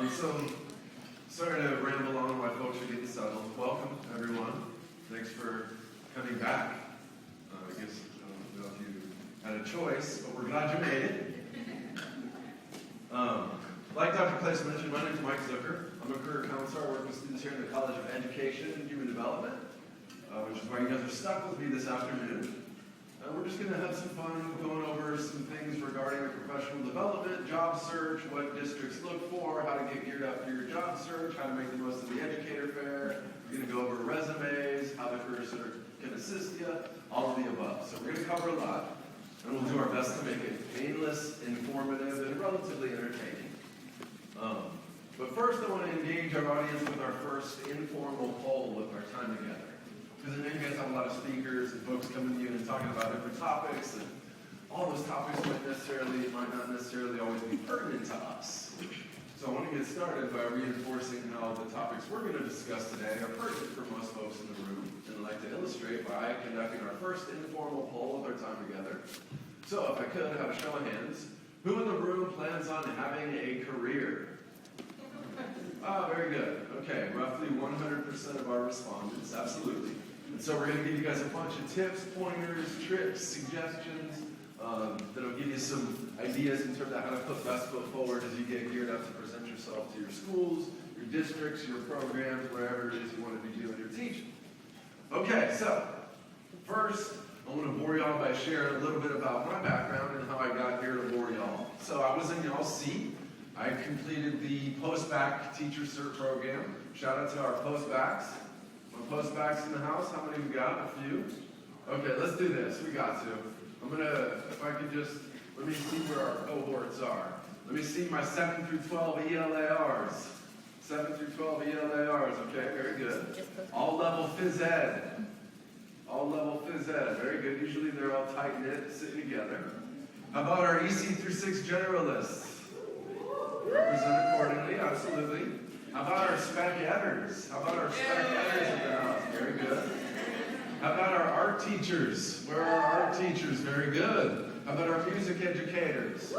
So sorry to ramble on while folks are getting settled. Welcome, everyone. Thanks for coming back. I guess I don't know if you had a choice, but we're glad you made it. Like Dr. Place mentioned, my name is Mark Zucker. I'm a career counselor. I work with students here in the College of Education and Human Development, which is why you guys are stuck with me this afternoon. We're just going to have some fun going over some things regarding your professional development, job search, what districts look for, how to get geared up for your job search, how to make the most of the Educator Fair. We're going to go over resumes, how the career search can assist you, all of the above. So we're going to cover a lot, and we'll do our best to make it painless, informative, and relatively entertaining. But first, I want to engage our audience with our first informal poll with our time together. Because I know you guys have a lot of speakers and folks coming to you and talking about different topics, and all those topics might not necessarily always be pertinent to us. So I want to get started by reinforcing how the topics we're going to discuss today are pertinent for most folks in the room, and I'd like to illustrate by conducting our first informal poll with our time together. So if I could have a show of hands, who in the room plans on having a career? Oh, very good. Okay, roughly 100% of our respondents, absolutely. And so we're going to give you guys a bunch of tips, pointers, tricks, suggestions that'll give you some ideas in terms of how to put best foot forward as you get geared up to present yourself to your schools, your districts, your programs, wherever it is you want to be doing your teaching. Okay, so first, I want to bore y'all by sharing a little bit about my background and how I got here to bore y'all. So I was in y'all's seat. I completed the post-bac teacher cert program. Shout out to our post-bacs. My post-bacs in the house, how many we got? A few? Okay, let's do this. We got to. I'm going to, if I could just, let me see where our cohorts are. Let me see my 7 through 12 ELARs. 7 through 12 ELARs, okay, very good. All level phys ed. All level phys ed, very good. Usually they're all tight-knit, sitting together. How about our EC through 6 generalists? Represent accordingly, absolutely. How about our spec-etters? How about our spec-etters in the house? Very good. How about our art teachers? Where are our art teachers? Very good. How about our music educators?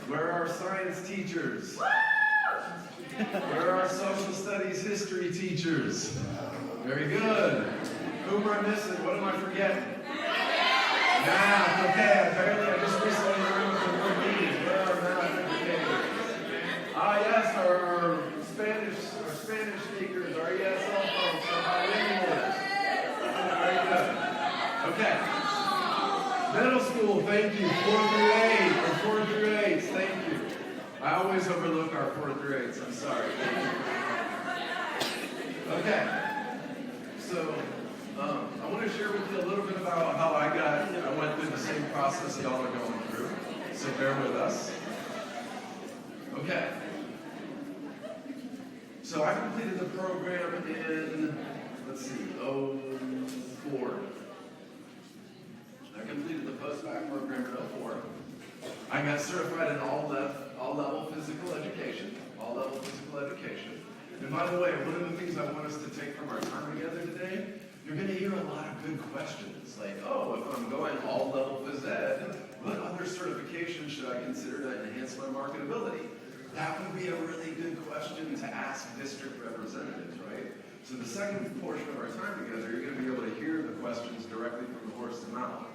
Where are our science teachers? Where are our social studies history teachers? Very good. Who am I missing? What am I forgetting? Math, okay. Apparently I just recently in the room with the word meeting. Where are our math educators? Ah, yes, our Spanish speakers, our ESL folks, our bilinguals. Very good. Okay. Middle school, thank you. 4 through 8, thank you. I always overlook our 4 through 8s. I'm sorry. Okay. So, I want to share with you a little bit about how I went through the same process y'all are going through. So bear with us. Okay. So I completed the program in, let's see, 04. I completed the post-bac program in 04. I got certified in all-level physical education. All-level physical education. And by the way, one of the things I want us to take from our time together today, you're going to hear a lot of good questions. Like, oh, if I'm going all-level phys ed, what other certification should I consider to enhance my marketability? That would be a really good question to ask district representatives, right? So the second portion of our time together, you're going to be able to hear the questions directly from the horse's mouth.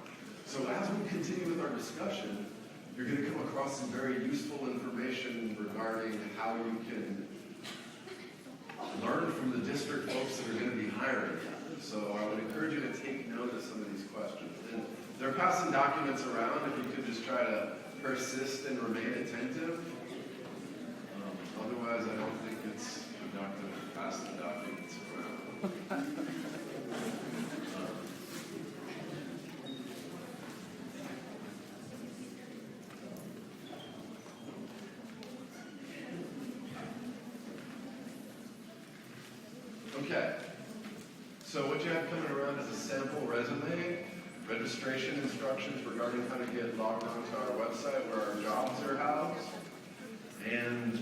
So as we continue with our discussion, you're going to come across some very useful information regarding how you can learn from the district folks that are going to be hiring you. So I would encourage you to take note of some of these questions. And they're passing documents around. If you could just try to persist and remain attentive. Otherwise, I don't think it's productive to pass the documents around. Okay. So what you have coming around is a sample resume, registration instructions regarding how to get logged onto our website where our jobs are housed, and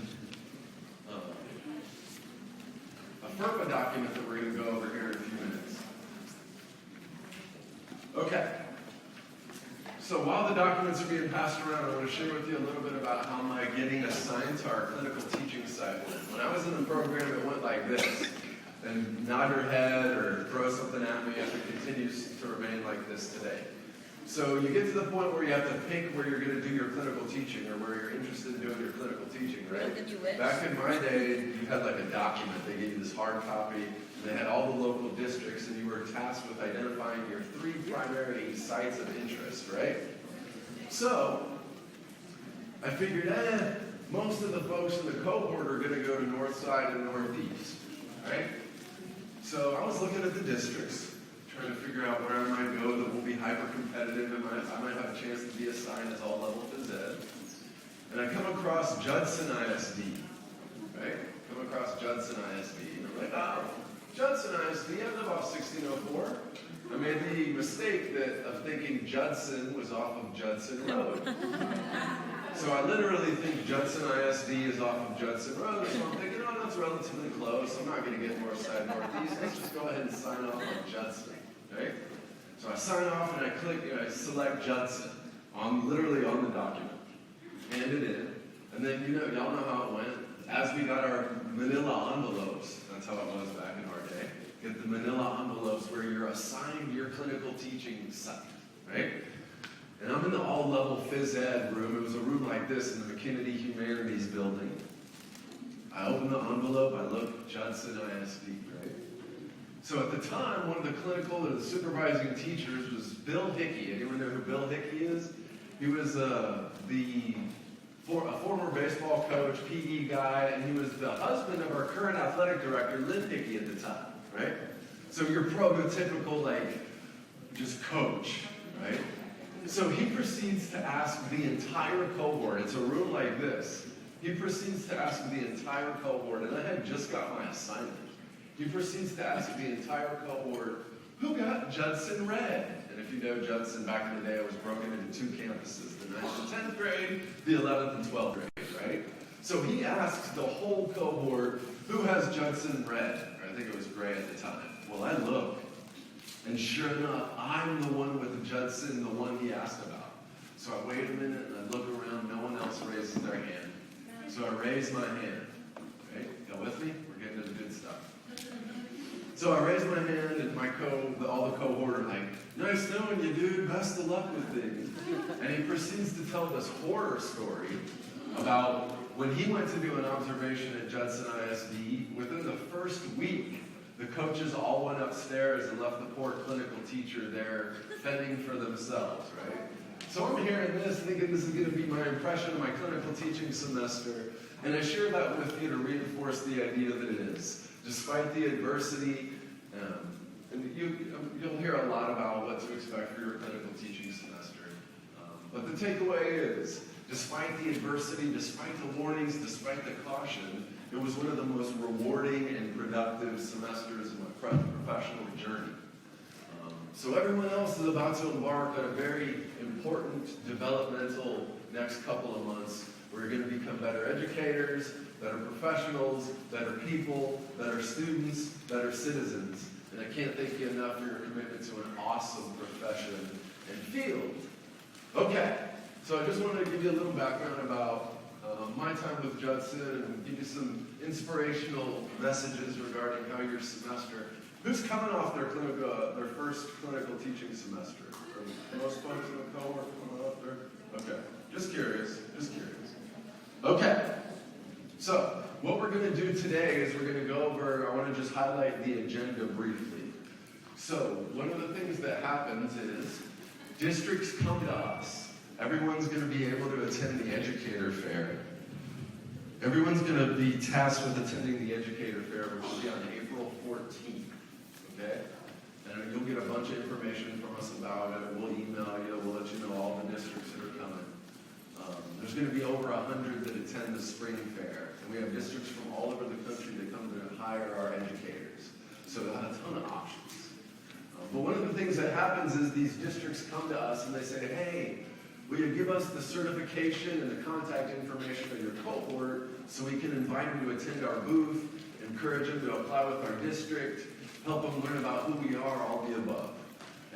a FERPA document that we're going to go over here in a few minutes. Okay. So while the documents are being passed around, I want to share with you a little bit about how my getting assigned to our clinical teaching site went. When I was in the program, it went like this. And nod your head or throw something at me if it continues to remain like this today. So you get to the point where you have to pick where you're going to do your clinical teaching or where you're interested in doing your clinical teaching, right? Back in my day, you had like a document. They gave you this hard copy. And they had all the local districts, and you were tasked with identifying your 3 primary sites of interest, right? So I figured, most of the folks in the cohort are going to go to North Side and Northeast, right? So I was looking at the districts, trying to figure out where I might go that will be hyper-competitive and I might have a chance to be assigned as all level phys ed. And I come across Judson ISD, right? Come across Judson ISD, and I'm like, oh, Judson ISD, I live off 1604. I made the mistake of thinking Judson was off of Judson Road. So I literally think Judson ISD is off of Judson Road, so I'm thinking, oh, that's relatively close. I'm not going to get North Side, Northeast. Let's just go ahead and sign off on Judson, right? So I sign off and I click, I select Judson, literally on the document, hand it in, and then, y'all know how it went. As we got our manila envelopes, that's how it was back in our day, get the manila envelopes where you're assigned your clinical teaching site, right? And I'm in the all-level phys ed room. It was a room like this in the McKinney Humanities building. I open the envelope, I look, Judson ISD, right? So at the time, one of the clinical or the supervising teachers was Bill Hickey. Anyone know who Bill Hickey is? He was a former baseball coach, PE guy, and he was the husband of our current athletic director, Lynn Hickey, at the time, right? So your prototypical, just coach, right? So he proceeds to ask the entire cohort, it's a room like this, he proceeds to ask the entire cohort, and I had just got my assignment. He proceeds to ask the entire cohort, who got Judson Red? And if you know Judson, back in the day, it was broken into 2 campuses, the 9th and 10th grade, the 11th and 12th grade, right? So he asks the whole cohort, who has Judson Red? I think it was gray at the time. Well, I look. And sure enough, I'm the one with the Judson, the one he asked about. So I wait a minute and I look around, no one else raises their hand. So I raise my hand. Right? Y'all with me? We're getting to the good stuff. So I raise my hand and all the cohort are like, nice knowing you, dude, best of luck with things. And he proceeds to tell this horror story about when he went to do an observation at Judson ISD, within the first week, the coaches all went upstairs and left the poor clinical teacher there fending for themselves, right? So I'm hearing this, thinking this is going to be my impression of my clinical teaching semester, and I share that with you to reinforce the idea that it is. Despite the adversity, and you'll hear a lot about what to expect for your clinical teaching semester. But the takeaway is, despite the adversity, despite the warnings, despite the caution, it was one of the most rewarding and productive semesters in my professional journey. So everyone else is about to embark on a very important developmental next couple of months where you're going to become better educators, better professionals, better people, better students, better citizens. And I can't thank you enough for your commitment to an awesome profession and field. Okay, so I just wanted to give you a little background about my time with Judson and give you some inspirational messages regarding how your semester. Who's coming off their first clinical teaching semester? Are most folks in the cohort coming off there? Okay, just curious. Okay, so what we're going to do today is we're going to go over, I want to just highlight the agenda briefly. So one of the things that happens is districts come to us. Everyone's going to be able to attend the Educator Fair. Everyone's going to be tasked with attending the Educator Fair, which will be on April 14th, okay? And you'll get a bunch of information from us about it. We'll email you. We'll let you know all the districts that are coming. There's going to be over 100 that attend the spring fair. And we have districts from all over the country that come to hire our educators. So we'll have a ton of options. But one of the things that happens is these districts come to us and they say, hey, will you give us the certification and the contact information of your cohort so we can invite them to attend our booth, encourage them to apply with our district, help them learn about who we are, all the above.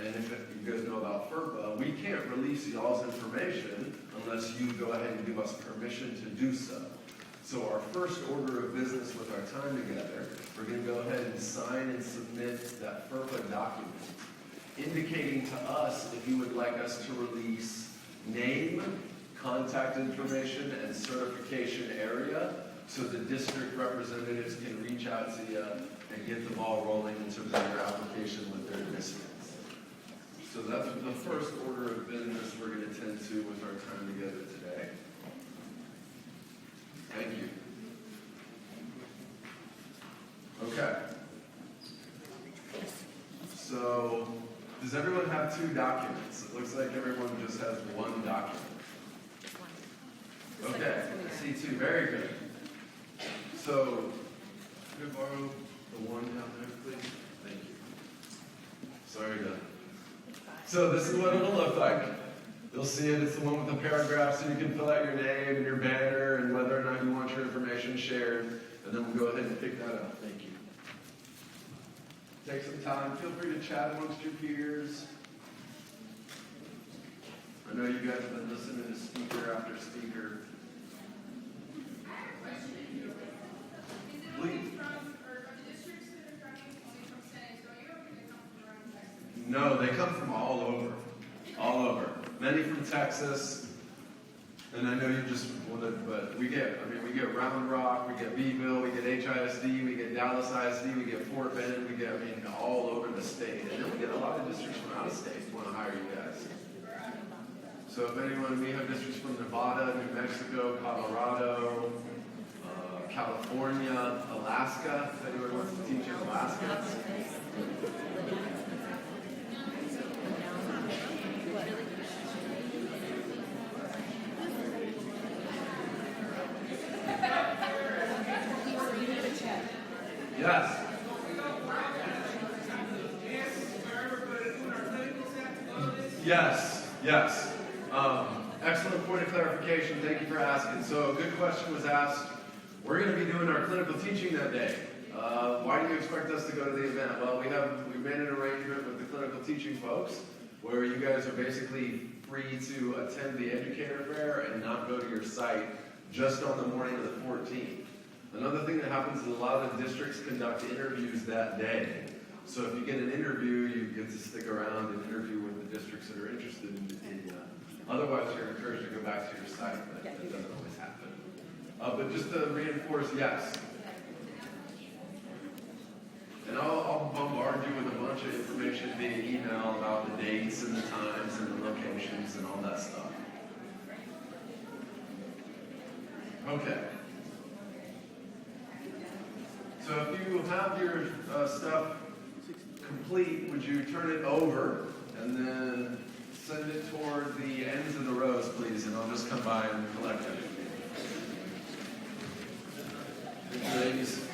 And if you guys know about FERPA, we can't release y'all's information unless you go ahead and give us permission to do so. So our first order of business with our time together, we're going to go ahead and sign and submit that FERPA document, indicating to us if you would like us to release name, contact information, and certification area, so the district representatives can reach out to you and get the ball rolling in terms of your application with their districts. So that's the first order of business we're going to tend to with our time together today. Thank you. Okay. So, does everyone have two documents? It looks like everyone just has one document. Okay, I see two. Very good. So, could I borrow the one down there, please? Thank you. Sorry to... So this is what it'll look like. You'll see it. It's the one with the paragraph, so you can fill out your name and your banner and whether or not you want your information shared. And then we'll go ahead and pick that up. Thank you. Take some time. Feel free to chat amongst your peers. I know you guys have been listening to speaker after speaker. Please. No, they come from all over. All over. Many from Texas. And I know you just wanted, but we get Round Rock, we get Beeville, we get HISD, we get Dallas ISD, we get Fort Bend, we get, all over the state. And then we get a lot of districts from out of state who want to hire you guys. So if anyone, we have districts from Nevada, New Mexico, Colorado, California, Alaska. If anyone wants to teach in Alaska. Yes. Yes, yes. Excellent point of clarification. Thank you for asking. So a good question was asked. We're going to be doing our clinical teaching that day. Why do you expect us to go to the event? Well, we've made an arrangement with the clinical teaching folks where you guys are basically free to attend the Educator Fair and not go to your site just on the morning of the 14th. Another thing that happens is a lot of districts conduct interviews that day. So if you get an interview, you get to stick around and interview with the districts that are interested in you. Otherwise, you're encouraged to go back to your site, but that doesn't always happen. But just to reinforce, yes. And I'll bombard you with a bunch of information via email about the dates and the times and the locations and all that stuff. Okay. So if you have your stuff complete, would you turn it over and then send it toward the ends of the rows, please, and I'll just come by and collect it. Thank you, ladies.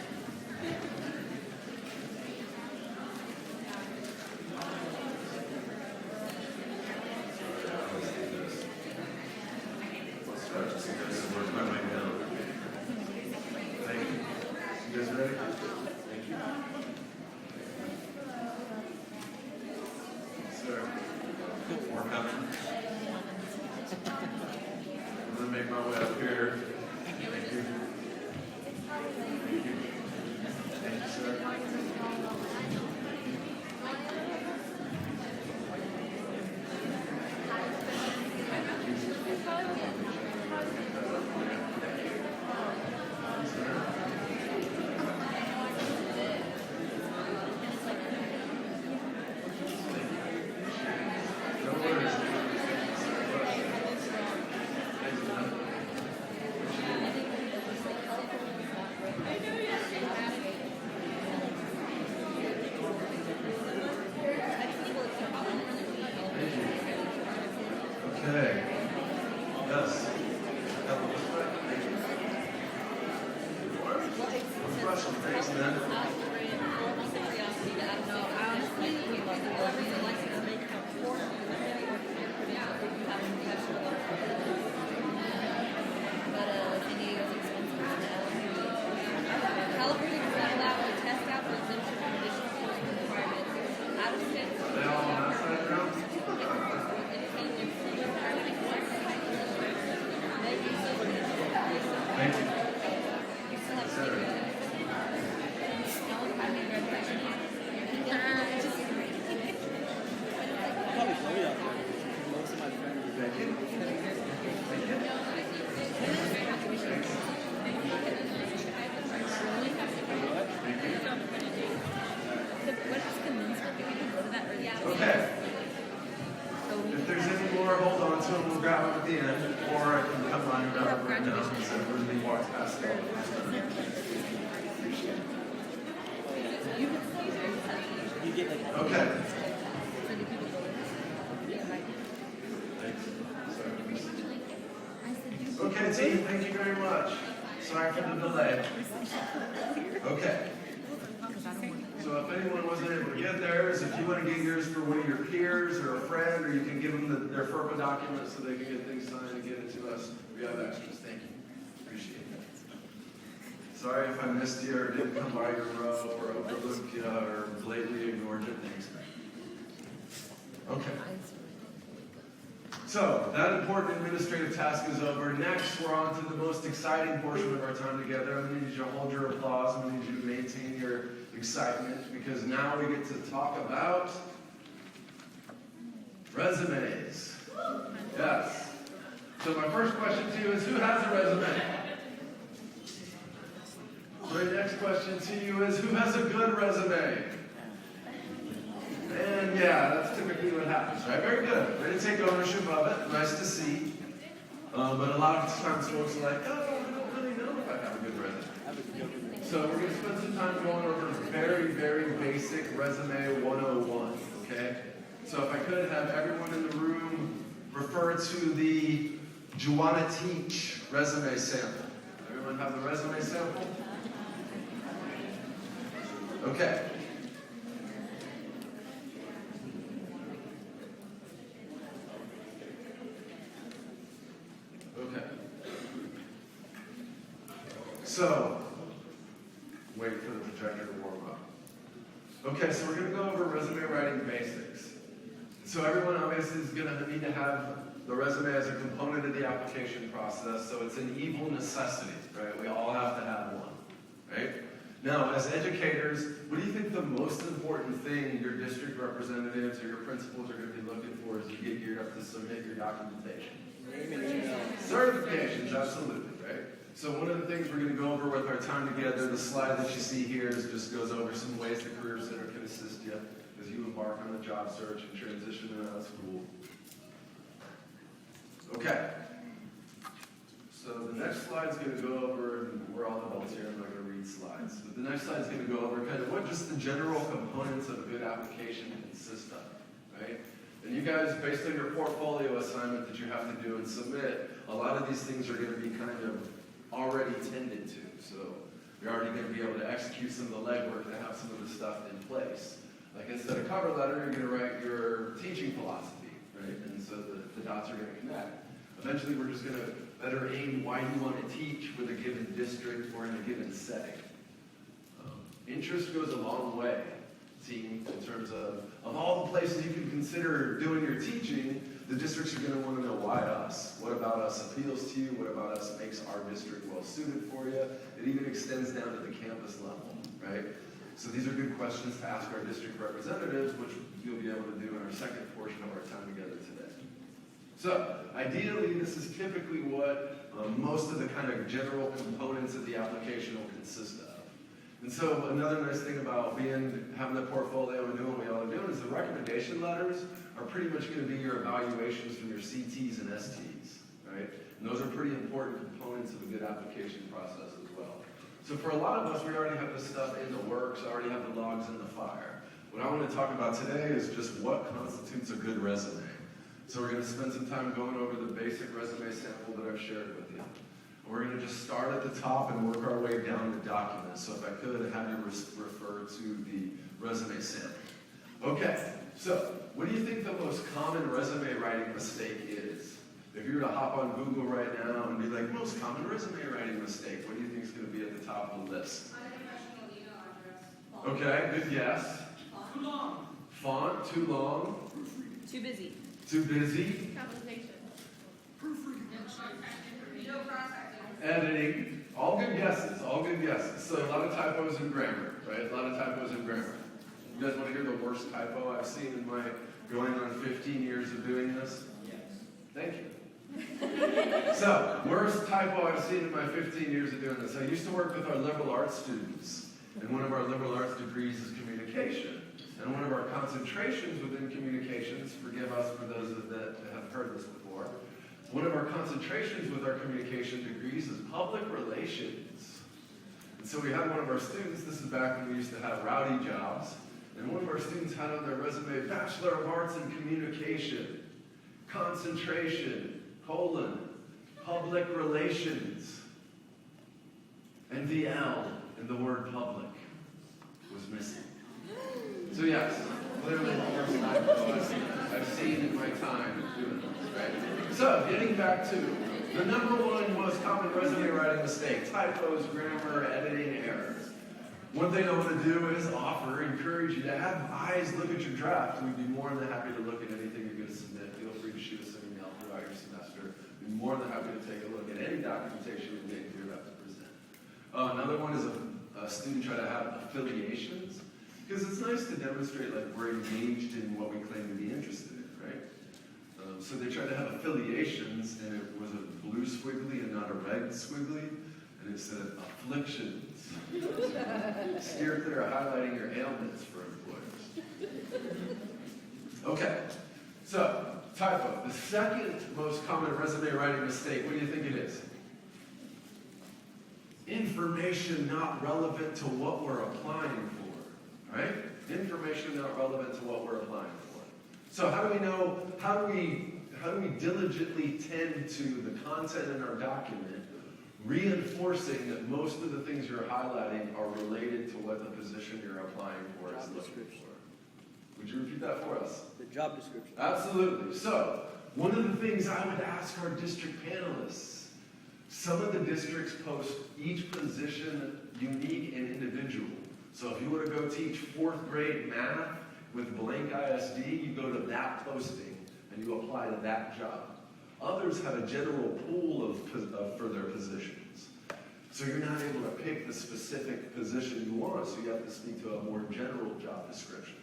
Sorry for the delay. Okay. So if anyone wasn't able to get theirs, if you want to get yours for one of your peers or a friend, or you can give them their FERPA documents so they can get things signed and get it to us, we have extras. Thank you. Appreciate it. Sorry if I missed you or didn't come by your row or overlooked you or blatantly ignored you. Thanks. Okay. So, that important administrative task is over. Next, we're on to the most exciting portion of our time together. I'm going to need you to hold your applause. I'm going to need you to maintain your excitement, because now we get to talk about resumes. Yes. So my first question to you is, who has a resume? My next question to you is, who has a good resume? And yeah, that's typically what happens, right? Very good. Ready to take ownership of it. Nice to see. But a lot of times folks are like, oh, I don't really know if I have a good resume. So we're going to spend some time going over very, very basic resume 101, okay? So if I could have everyone in the room refer to the "Do you want to teach" resume sample. Everyone have the resume sample? Okay. Okay. So, wait for the projector to warm up. Okay, so we're going to go over resume writing basics. So everyone obviously is going to need to have the resume as a component of the application process, so it's an evil necessity, right? We all have to have one, right? Now, as educators, what do you think the most important thing your district representatives or your principals are going to be looking for as you get geared up to submit your documentation? Certifications, absolutely, right? So one of the things we're going to go over with our time together, the slide that you see here just goes over some ways the Career Center can assist you as you embark on the job search and transition out of school. Okay. So the next slide is going to go over, and we're all adults here, I'm not going to read slides, but the next slide is going to go over kind of what just the general components of a good application consist of, right? And you guys, based on your portfolio assignment that you have to do and submit, a lot of these things are going to be kind of already tended to. So you're already going to be able to execute some of the legwork to have some of the stuff in place. Like instead of cover letter, you're going to write your teaching philosophy, right? And so the dots are going to connect. Eventually, we're just going to better aim why you want to teach with a given district or in a given setting. Interest goes a long way, team, in terms of all the places you can consider doing your teaching. The districts are going to want to know why us. What about us appeals to you? What about us makes our district well suited for you? It even extends down to the campus level, right? So these are good questions to ask our district representatives, which you'll be able to do in our second portion of our time together today. So ideally, this is typically what most of the kind of general components of the application will consist of. And so another nice thing about having the portfolio and doing what we all are doing is the recommendation letters are pretty much going to be your evaluations from your CTs and STs, right? And those are pretty important components of a good application process as well. So for a lot of us, we already have this stuff in the works, already have the logs in the fire. What I want to talk about today is just what constitutes a good resume. So we're going to spend some time going over the basic resume sample that I've shared with you. We're going to just start at the top and work our way down the document. So if I could, have you refer to the resume sample. Okay, so what do you think the most common resume writing mistake is? If you were to hop on Google right now and be like, most common resume writing mistake, what do you think is going to be at the top of the list? Okay, good guess. Too long. Font, too long. Too busy. Too busy. Capitalization. Proofreading. No processing. Editing. All good guesses, all good guesses. So a lot of typos in grammar, right? A lot of typos in grammar. You guys want to hear the worst typo I've seen in my going on 15 years of doing this? Yes. Thank you. So, worst typo I've seen in my 15 years of doing this. I used to work with our liberal arts students, and one of our liberal arts degrees is communication. And one of our concentrations within communications, forgive us for those that have heard this before, one of our concentrations with our communication degrees is public relations. And so we had one of our students, this is back when we used to have rowdy jobs, and one of our students had on their resume, Bachelor of Arts in Communication, concentration, public relations. And the L in the word public was missing. So yes, clearly the worst typo I've seen in my time doing this, right? So getting back to the number one most common resume writing mistake: typos, grammar, editing errors. One thing I want to do is encourage you to have eyes look at your draft. We'd be more than happy to look at anything you're going to submit. Feel free to shoot us an email throughout your semester. We'd be more than happy to take a look at any documentation we make you're about to present. Another one is a student try to have affiliations, because it's nice to demonstrate like we're engaged in what we claim to be interested in, right? So they tried to have affiliations, and it was a blue squiggly and not a red squiggly, and it said afflictions. Steer clear of highlighting your ailments for employers. Okay, so typo. The second most common resume writing mistake, what do you think it is? Information not relevant to what we're applying for, right? Information not relevant to what we're applying for. So how do we know, how do we diligently tend to the content in our document, reinforcing that most of the things you're highlighting are related to what the position you're applying for is looking for? Would you repeat that for us? The job description. Absolutely. So, one of the things I would ask our district panelists, some of the districts post each position unique and individual. So if you were to go teach 4th grade math with blank ISD, you go to that posting and you apply to that job. Others have a general pool for their positions. So you're not able to pick the specific position you want, so you have to speak to a more general job description.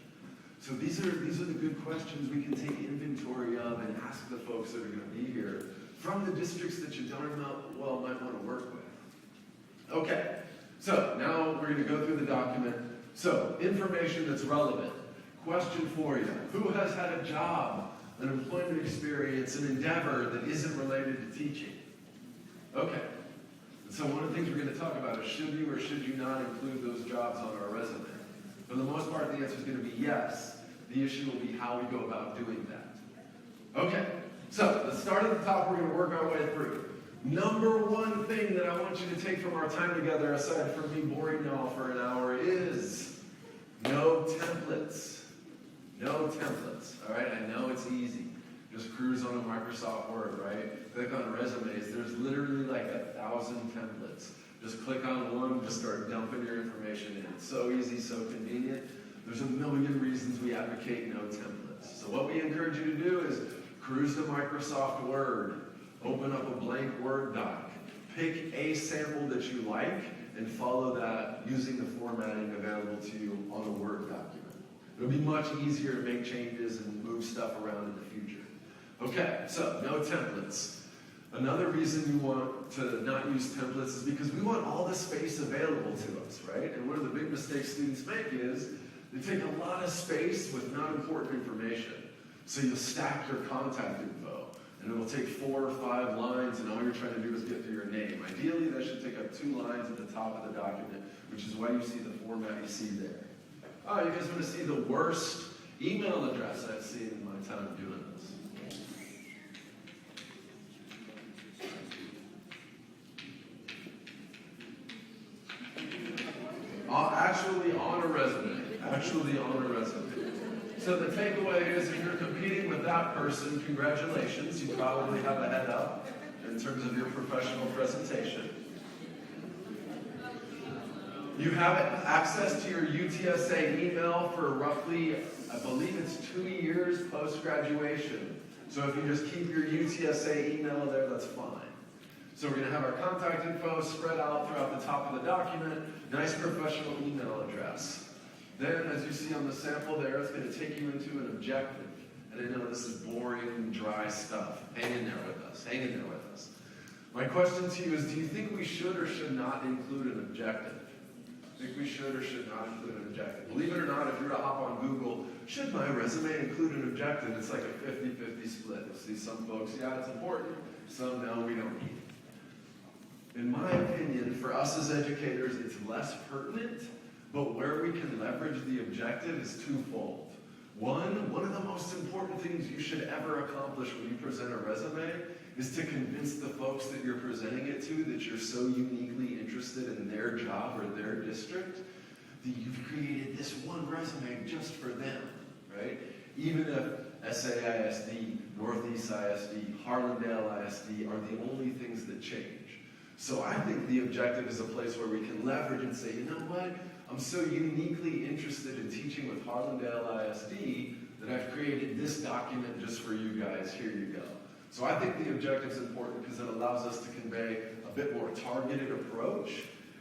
So these are the good questions we can take inventory of and ask the folks that are going to be here from the districts that you darn well might want to work with. Okay, so now we're going to go through the document. So, information that's relevant. Question for you: who has had a job, an employment experience, an endeavor that isn't related to teaching? Okay. So one of the things we're going to talk about is, should you or should you not include those jobs on our resume? For the most part, the answer is going to be yes. The issue will be how we go about doing that. Okay. So let's start at the top. We're going to work our way through. Number one thing that I want you to take from our time together, aside from me boring y'all for an hour, is no templates. No templates, all right? I know it's easy. Just cruise on a Microsoft Word, right? Click on resumes. There's literally like 1,000 templates. Just click on one, just start dumping your information in. It's so easy, so convenient. There's a million reasons we advocate no templates. So what we encourage you to do is cruise to Microsoft Word, open up a blank Word doc, pick a sample that you like, and follow that using the formatting available to you on a Word document. It'll be much easier to make changes and move stuff around in the future. Okay, so no templates. Another reason we want to not use templates is because we want all the space available to us, right? And one of the big mistakes students make is they take a lot of space with not important information. So you'll stack your contact info, and it'll take 4 or 5 lines, and all you're trying to do is get through your name. Ideally, that should take up 2 lines at the top of the document, which is why you see the format you see there. Oh, you guys want to see the worst email address I've seen in my time doing this? Actually on a resume. Actually on a resume. So the takeaway is, if you're competing with that person, congratulations, you probably have a head up in terms of your professional presentation. You have access to your UTSA email for roughly, I believe it's 2 years post-graduation. So if you just keep your UTSA email there, that's fine. So we're going to have our contact info spread out throughout the top of the document, nice professional email address. Then, as you see on the sample there, it's going to take you into an objective. And I know this is boring, dry stuff. Hang in there with us. Hang in there with us. My question to you is, do you think we should or should not include an objective? Think we should or should not include an objective? Believe it or not, if you were to hop on Google, should my resume include an objective? It's like a 50-50 split. You'll see some folks, yeah, it's important. Some, no, we don't need it. In my opinion, for us as educators, it's less pertinent, but where we can leverage the objective is twofold. One of the most important things you should ever accomplish when you present a resume is to convince the folks that you're presenting it to that you're so uniquely interested in their district, that you've created this one resume just for them, right? Even if SAISD, Northeast ISD, Harlandale ISD are the only things that change. So I think the objective is a place where we can leverage and say, you know what? I'm so uniquely interested in teaching with Harlandale ISD that I've created this document just for you guys. Here you go. So I think the objective is important because it allows us to convey a bit more targeted approach.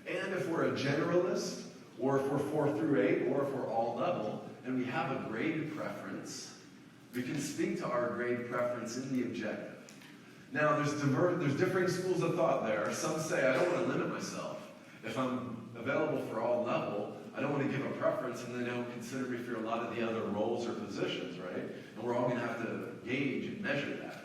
And if we're a generalist, or if we're 4 through 8, or if we're all level, and we have a grade preference, we can speak to our grade preference in the objective. Now, there's differing schools of thought there. Some say, I don't want to limit myself. If I'm available for all level, I don't want to give a preference, and they don't consider me for a lot of the other roles or positions, right? And we're all going to have to gauge and measure that.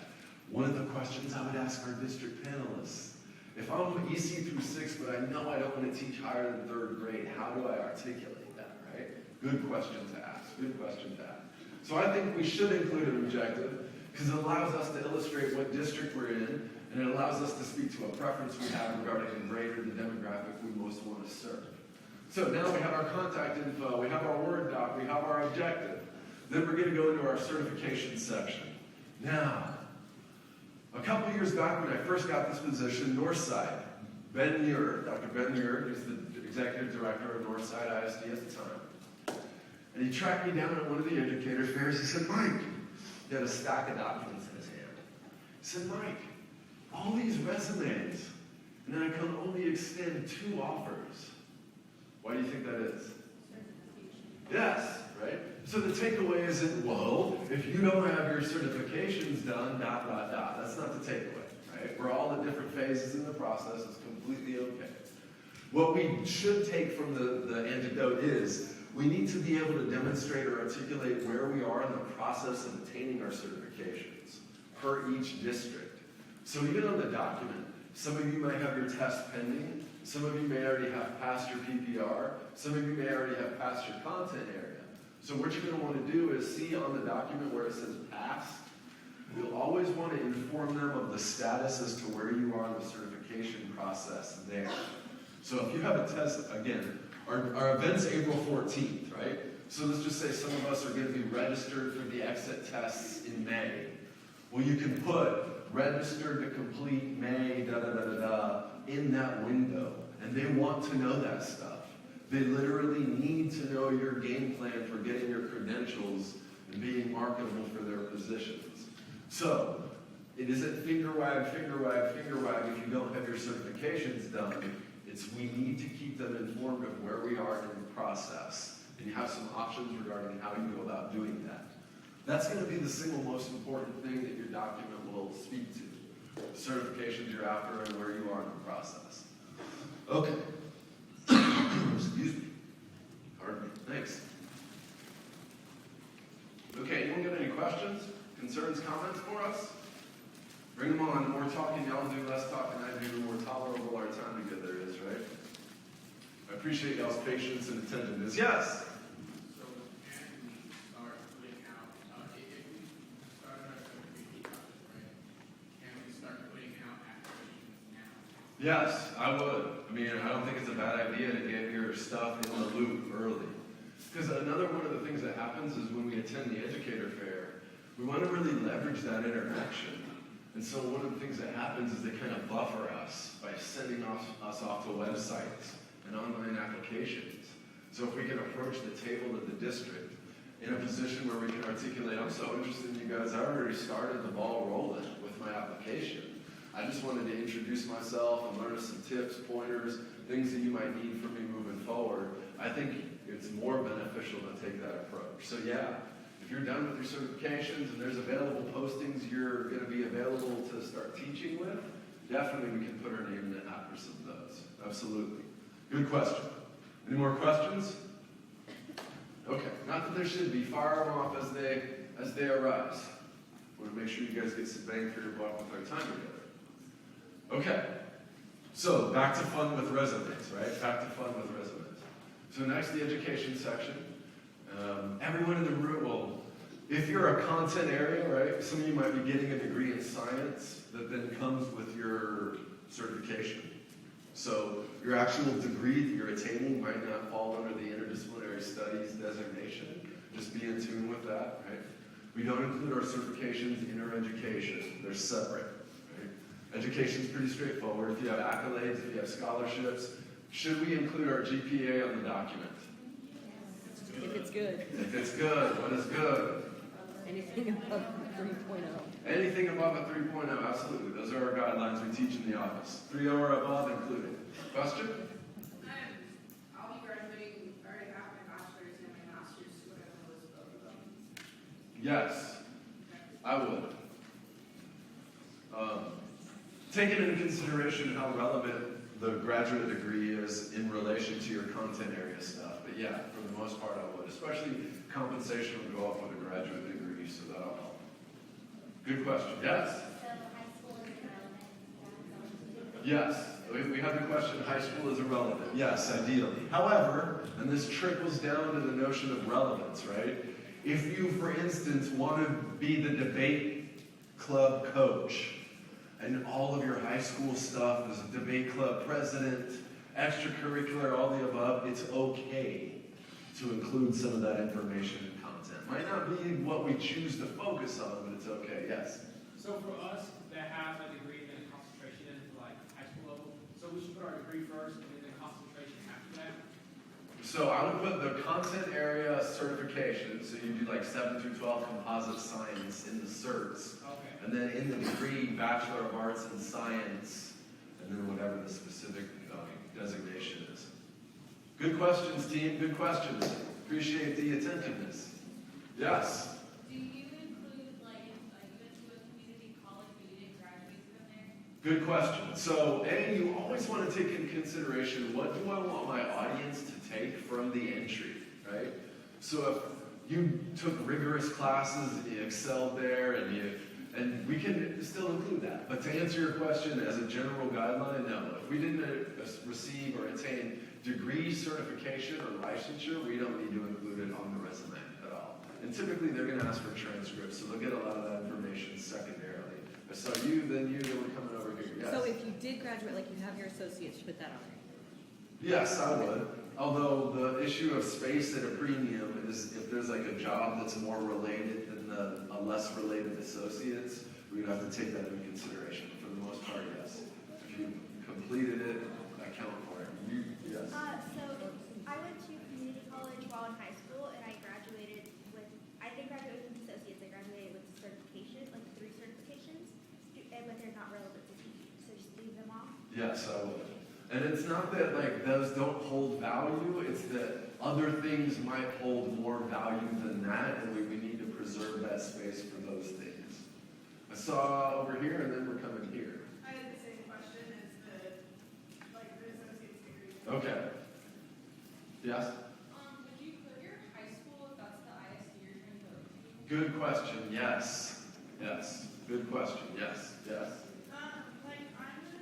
One of the questions I would ask our district panelists, if I'm EC through 6, but I know I don't want to teach higher than 3rd grade, how do I articulate that, right? Good question to ask, good question to ask. So I think we should include an objective because it allows us to illustrate what district we're in, and it allows us to speak to a preference we have regarding the grade or the demographic we most want to serve. So now we have our contact info, we have our Word doc, we have our objective. Then we're going to go into our certification section. Now, a couple years back when I first got this position, Northside, Ben Muir, Dr. Ben Muir, he's the executive director of Northside ISD at the time. And he tracked me down at one of the Educator Fairs. He said, Mike, he had a stack of documents in his hand. He said, Mike, all these resumes, and then I can only extend 2 offers. Why do you think that is? Yes, right? So the takeaway isn't, whoa, if you don't have your certifications done, ... That's not the takeaway, right? We're all at different phases in the process. It's completely okay. What we should take from the antidote is we need to be able to demonstrate or articulate where we are in the process of attaining our certifications per each district. So even on the document, some of you might have your test pending. Some of you may already have passed your PPR. Some of you may already have passed your content area. So what you're going to want to do is see on the document where it says passed. You'll always want to inform them of the status as to where you are in the certification process there. So if you have a test, again, our event's April 14th, right? So let's just say some of us are going to be registered for the exit tests in May. Well, you can put registered to complete May, in that window. And they want to know that stuff. They literally need to know your game plan for getting your credentials and being marketable for their positions. So, it isn't finger wag if you don't have your certifications done. It's we need to keep them informed of where we are in the process. And you have some options regarding how you go about doing that. That's going to be the single most important thing that your document will speak to. The certifications you're after and where you are in the process. Okay. Excuse me. Pardon me. Thanks. Okay, anyone got any questions, concerns, comments for us? Bring them on. The more talking y'all do, less talking I do, the more tolerable our time together is, right? I appreciate y'all's patience and attentiveness. Yes? So can we start putting out, if we start our certification process, right? Can we start putting out applications now? Yes, I would. I mean, I don't think it's a bad idea to get your stuff in the loop early. Because another one of the things that happens is when we attend the Educator Fair, we want to really leverage that interaction. And so one of the things that happens is they kind of buffer us by sending us off to websites and online applications. So if we can approach the table of the district in a position where we can articulate, I'm so interested in you guys, I already started the ball rolling with my application. I just wanted to introduce myself and learn some tips, pointers, things that you might need from me moving forward. I think it's more beneficial to take that approach. So yeah, if you're done with your certifications and there's available postings you're going to be available to start teaching with, definitely we can put our name in the hat for some of those. Absolutely. Good question. Any more questions? Okay. Not that there should be. Fire them off as they arise. I want to make sure you guys get some bang for your buck with our time together. Okay. So back to fun with resumes, right? Back to fun with resumes. So next, the education section. Everyone in the room, well, if you're a content area, right, some of you might be getting a degree in science that then comes with your certification. So your actual degree that you're attaining might not fall under the interdisciplinary studies designation. Just be in tune with that, right? We don't include our certifications in our education. They're separate, right? Education's pretty straightforward. If you have accolades, if you have scholarships, should we include our GPA on the document? If it's good. If it's good, what is good? Anything above 3.0. Anything above a 3.0, absolutely. Those are our guidelines we teach in the office. 3.0 or above included. Question? I'll be graduating, already have my bachelor's and my master's, whatever was both of them. Yes, I would. Taking into consideration how relevant the graduate degree is in relation to your content area stuff. But yeah, for the most part, I would. Especially compensation would go up with a graduate degree, so that'll help. Good question. Yes? So high school is irrelevant. Yes. We have the question, high school is irrelevant. Yes, ideally. However, and this trickles down to the notion of relevance, right? If you, for instance, want to be the debate club coach, and all of your high school stuff is debate club president, extracurricular, all the above, it's okay to include some of that information and content. Might not be what we choose to focus on, but it's okay. Yes? So for us that have a degree and then a concentration in like high school level, so we should put our degree first and then the concentration after that? So I would put the content area certification, so you do like 7 through 12 composite science in the certs, Okay. and then in the degree, Bachelor of Arts in Science, and then whatever the specific designation is. Good questions, team, good questions. Appreciate the attentiveness. Yes? Do you include, like, if you went to a community college but you didn't graduate from there? Good question. So, you always want to take into consideration, what do I want my audience to take from the entry, right? So if you took rigorous classes, you excelled there, and we can still include that. But to answer your question, as a general guideline, no. If we didn't receive or attain degree, certification, or licensure, we don't need to include it on the resume at all. And typically, they're going to ask for transcripts, so they'll get a lot of that information secondarily. I saw you, then we're coming over here. Yes? So if you did graduate, like you have your associates, you put that on there. Yes, I would. Although the issue of space at a premium is if there's like a job that's more related than a less related associates, we would have to take that into consideration. For the most part, yes. If you completed it, account for it. Yes. So I went to community college while in high school, and I graduated with, I didn't graduate with associates, I graduated with certification, like 3 certifications, but they're not relevant to teaching, so just leave them off. Yes, I would. And it's not that like those don't hold value, it's that other things might hold more value than that, and we need to preserve that space for those things. I saw over here, and then we're coming here. I had the same question as the associate's degree. Okay. Yes? Would you put your high school if that's the ISD you're trying to go to? Good question. Yes. Yes. Good question. Yes. Yes. I'm an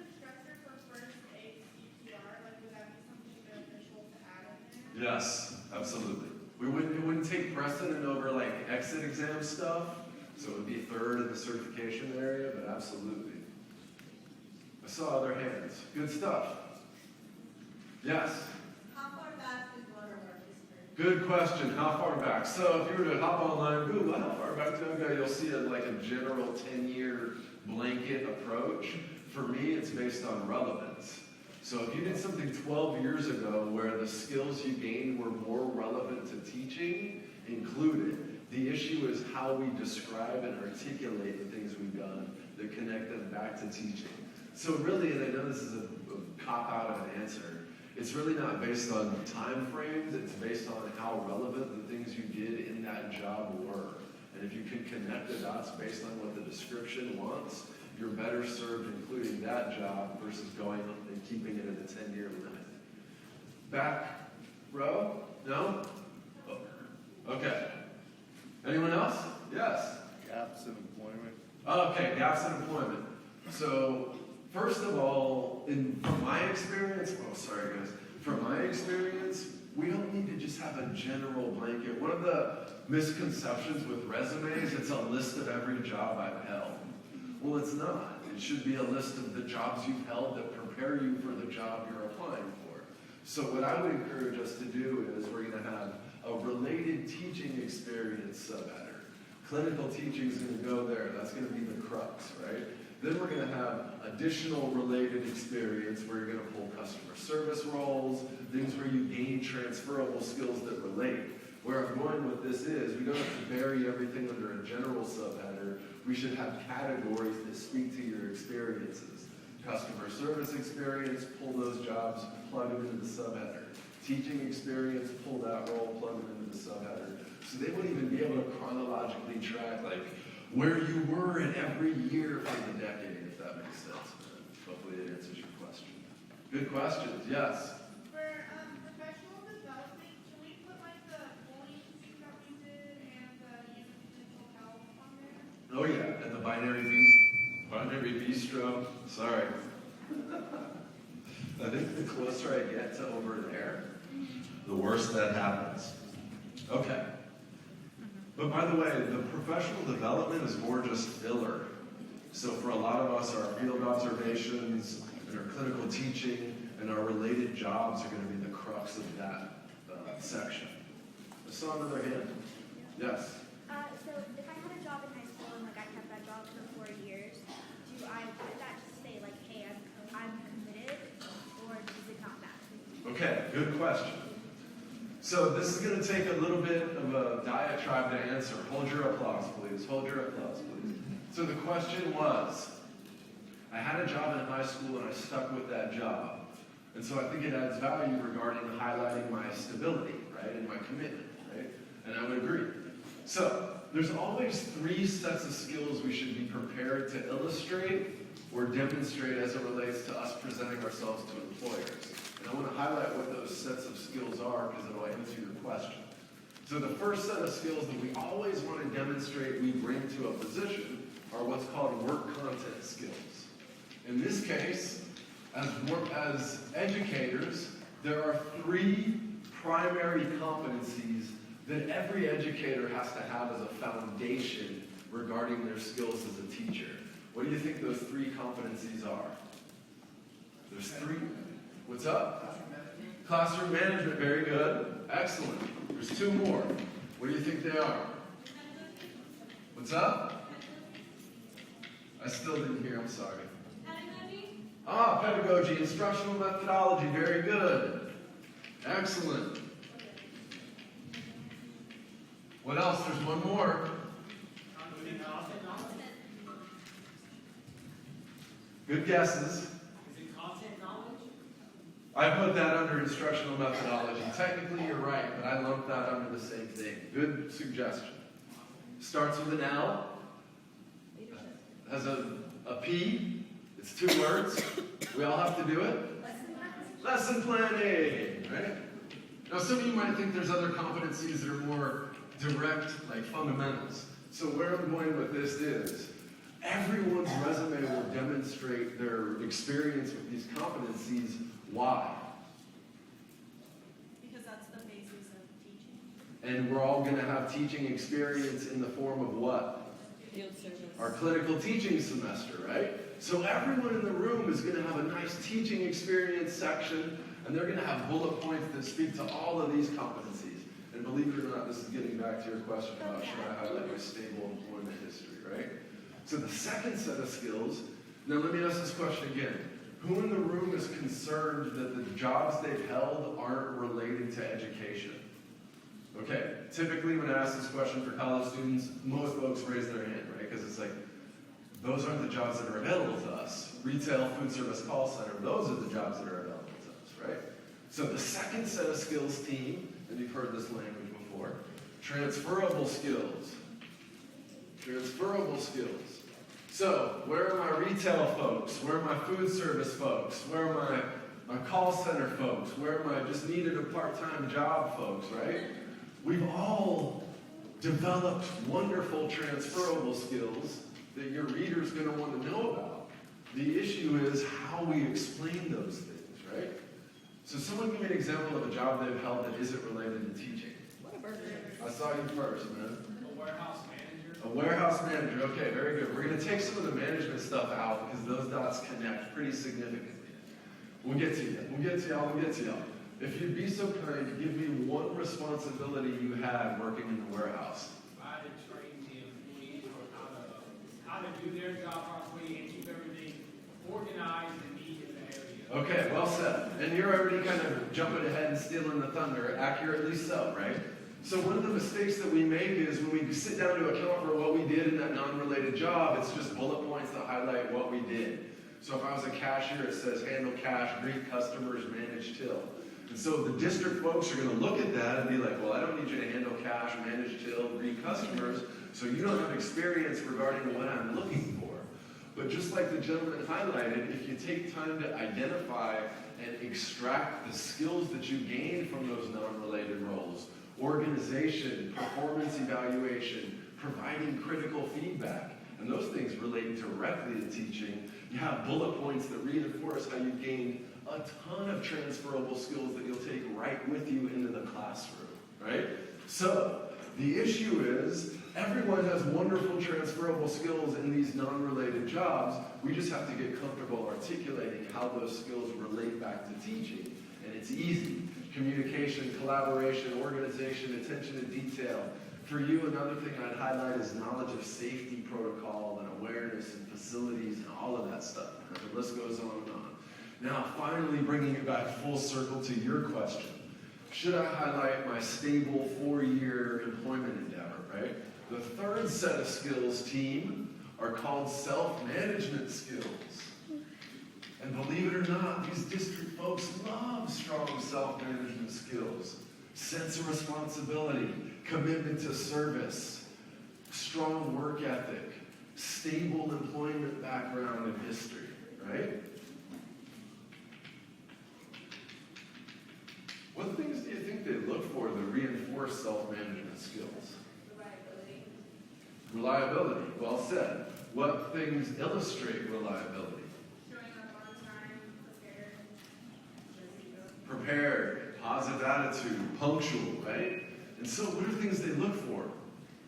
instructor for first aid CPR. Would that be something beneficial to add in there? Yes. Absolutely. It wouldn't take precedent over like exit exam stuff, so it would be third in the certification area, but absolutely. I saw other hands. Good stuff. Yes. How far back is waterwork history? Good question. How far back? So if you were to hop online, Google how far back to go, you'll see like a general 10-year blanket approach. For me, it's based on relevance. So if you did something 12 years ago where the skills you gained were more relevant to teaching, included. The issue is how we describe and articulate the things we've done that connect them back to teaching. So really, and I know this is a cop-out of an answer, it's really not based on time frames, it's based on how relevant the things you did in that job were. And if you can connect the dots based on what the description wants, you're better served including that job versus going and keeping it at the 10-year limit. Back row? No? Oh. Okay. Anyone else? Yes? Gaps in employment. Okay, gaps in employment. So, first of all, from my experience, from my experience, we don't need to just have a general blanket. One of the misconceptions with resumes, it's a list of every job I've held. Well, it's not. It should be a list of the jobs you've held that prepare you for the job you're applying for. So what I would encourage us to do is we're going to have a related teaching experience subheader. Clinical teaching is going to go there. That's going to be the crux, right? Then we're going to have additional related experience where you're going to pull customer service roles, things where you gain transferable skills that relate. Where I'm going with this is, we don't have to bury everything under a general subheader. We should have categories that speak to your experiences. Customer service experience, pull those jobs, plug them into the subheader. Teaching experience, pull that role, plug it into the subheader. So they wouldn't even be able to chronologically track like where you were in every year for the decade, if that makes sense. Hopefully it answers your question. Good questions, yes. For professional development, can we put like the bullying that we did and the mental health on there? Oh yeah, and the binary bistro. Sorry. I think the closer I get to over there, the worse that happens. Okay. But by the way, the professional development is more just filler. So for a lot of us, our field observations and our clinical teaching and our related jobs are going to be the crux of that section. I saw another hand. Yes? So if I had a job in high school and like I kept that job for 4 years, do I put that to say like, hey, I'm committed, or does it not matter? Okay, good question. So this is going to take a little bit of a diatribe to answer. Hold your applause, please. Hold your applause, please. So the question was, I had a job in high school and I stuck with that job. And so I think it adds value regarding highlighting my stability, right, and my commitment, right? And I would agree. So there's always 3 sets of skills we should be prepared to illustrate or demonstrate as it relates to us presenting ourselves to employers. And I want to highlight what those sets of skills are because it'll answer your question. So the first set of skills that we always want to demonstrate we bring to a position are what's called work content skills. In this case, as educators, there are 3 primary competencies that every educator has to have as a foundation regarding their skills as a teacher. What do you think those 3 competencies are? There's 3. What's up? Classroom management, very good. Excellent. There's 2 more. What do you think they are? What's up? I still didn't hear, I'm sorry. Pedagogy, instructional methodology, very good. Excellent. What else? There's 1 more. Good guesses. Is it content knowledge? I put that under instructional methodology. Technically, you're right, but I lumped that under the same thing. Good suggestion. Starts with an L. Has a P. It's 2 words. We all have to do it. Lesson planning, right? Now, some of you might think there's other competencies that are more direct, like fundamentals. So where I'm going with this is, everyone's resume will demonstrate their experience with these competencies. Why? Because that's the basis of teaching. And we're all going to have teaching experience in the form of what? Field service. Our clinical teaching semester, right? So everyone in the room is going to have a nice teaching experience section, and they're going to have bullet points that speak to all of these competencies. And believe it or not, this is getting back to your question about should I highlight my stable employment history, right? So the second set of skills, now let me ask this question again. Who in the room is concerned that the jobs they've held aren't related to education? Okay, typically when I ask this question for college students, most folks raise their hand, right? Because it's like, those aren't the jobs that are available to us. Retail, food service, call center, those are the jobs that are available to us, right? So the second set of skills team, and you've heard this language before, transferable skills. Transferable skills. So, where are my retail folks? Where are my food service folks? Where are my call center folks? Where am I just needed a part-time job folks, right? We've all developed wonderful transferable skills that your reader's going to want to know about. The issue is how we explain those things, right? So someone give me an example of a job they've held that isn't related to teaching. What a burger. I saw you first, man. A warehouse manager? A warehouse manager. Okay, very good. We're going to take some of the management stuff out because those dots connect pretty significantly. We'll get to you. We'll get to y'all. We'll get to y'all. If you'd be so kind to give me one responsibility you had working in the warehouse. Try to train the employees on how to do their job properly and keep everything organized and neat in the area. Okay, well said. And you're already kind of jumping ahead and stealing the thunder, accurately so, right? So one of the mistakes that we make is when we sit down to account for what we did in that non-related job, it's just bullet points that highlight what we did. So if I was a cashier, it says handle cash, greet customers, manage till. And so the district folks are going to look at that and be like, well, I don't need you to handle cash, manage till, greet customers, so you don't have experience regarding what I'm looking for. But just like the gentleman highlighted, if you take time to identify and extract the skills that you gained from those non-related roles, organization, performance evaluation, providing critical feedback, and those things relate directly to teaching, you have bullet points that reinforce how you gain a ton of transferable skills that you'll take right with you into the classroom, right? So, the issue is, everyone has wonderful transferable skills in these non-related jobs. We just have to get comfortable articulating how those skills relate back to teaching. And it's easy. Communication, collaboration, organization, attention to detail. For you, another thing I'd highlight is knowledge of safety protocol and awareness and facilities and all of that stuff. And the list goes on and on. Now, finally bringing it back full circle to your question. Should I highlight my stable 4-year employment endeavor, right? The third set of skills, team, are called self-management skills. And believe it or not, these district folks love strong self-management skills. Sense of responsibility, commitment to service, strong work ethic, stable employment background and history, right? What things do you think they look for that reinforce self-management skills? Reliability, well said. What things illustrate reliability? Showing up on time, prepared. Prepared, positive attitude, punctual, right? And so what are things they look for?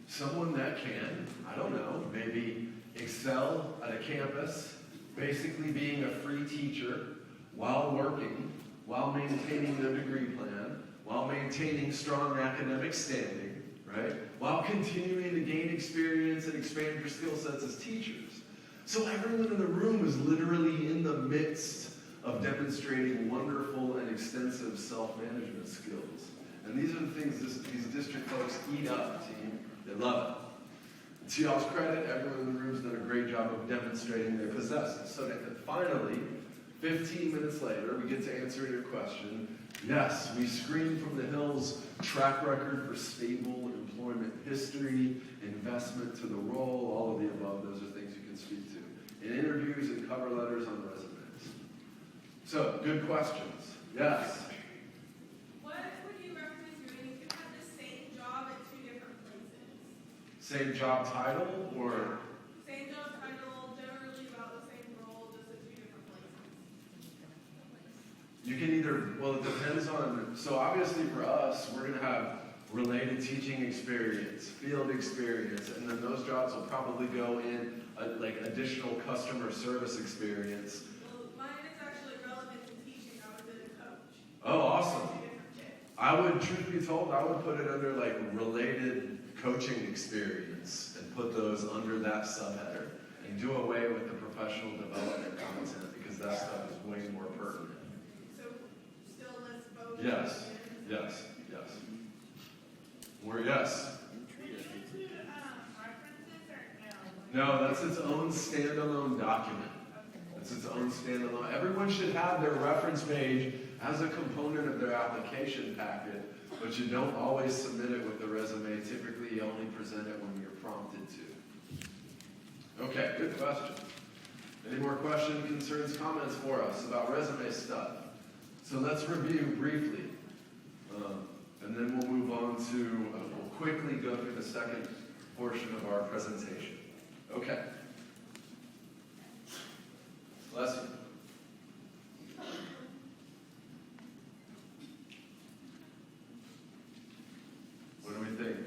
Someone that can, I don't know, maybe excel at a campus, basically being a free teacher while working, while maintaining their degree plan, while maintaining strong academic standing, right? While continuing to gain experience and expand your skill sets as teachers. So everyone in the room is literally in the midst of demonstrating wonderful and extensive self-management skills. And these are the things these district folks eat up, team. They love it. To y'all's credit, everyone in the room has done a great job of demonstrating they possess it. So that finally, 15 minutes later, we get to answer your question. Yes, we screen from the Hills track record for stable employment history, investment to the role, all of the above. Those are things you can speak to. In interviews and cover letters on resumes. So, good questions. Yes? What would you recommend doing if you had the same job at 2 different places? Same job title or? Same job title, generally about the same role, just at 2 different places. You can either, well, it depends on, so obviously for us, we're going to have related teaching experience, field experience, and then those jobs will probably go in like additional customer service experience. Well, mine is actually relevant to teaching. I was a coach. Oh, awesome. 2 different shifts. I would, truth be told, I would put it under like related coaching experience and put those under that subheader and do away with the professional development content because that stuff is way more pertinent. So, still list both. Yes, yes, yes. We're yes. Did you include references or no? No, that's its own standalone document. It's its own standalone. Everyone should have their reference page as a component of their application packet, but you don't always submit it with the resume. Typically, you only present it when you're prompted to. Okay, good question. Any more questions, concerns, comments for us about resume stuff? So let's review briefly, and then we'll move on to, we'll quickly go through the second portion of our presentation. Okay. Bless you. What do we think?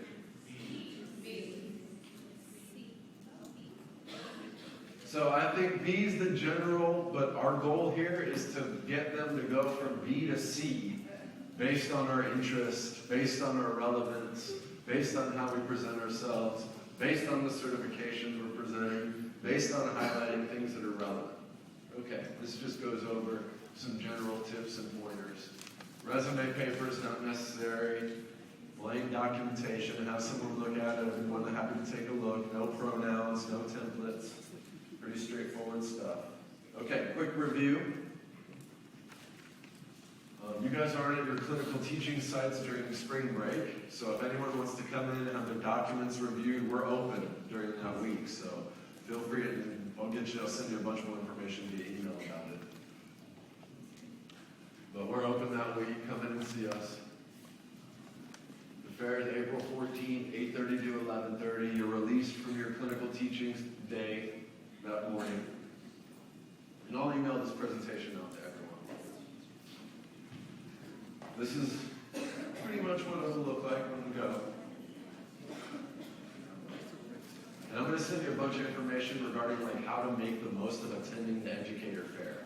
So So I think B is the general, but our goal here is to get them to go from B to C based on our interest, based on our relevance, based on how we present ourselves, based on the certifications we're presenting, based on highlighting things that are relevant. Okay, this just goes over some general tips and pointers. Resume paper is not necessary. Blank documentation, have someone look at it, I'd be more than happy to take a look. No pronouns, no templates. Pretty straightforward stuff. Okay, quick review. You guys aren't at your clinical teaching sites during spring break, so if anyone wants to come in and have their documents reviewed, we're open during that week, so feel free to, I'll send you a bunch more information via email about it. But we're open that week, come in and see us. The fair is April 14th, 8:30 to 11:30. You're released from your clinical teaching day that morning. And I'll email this presentation out to everyone. This is pretty much what it'll look like when we go. And I'm going to send you a bunch of information regarding like how to make the most of attending the Educator Fair.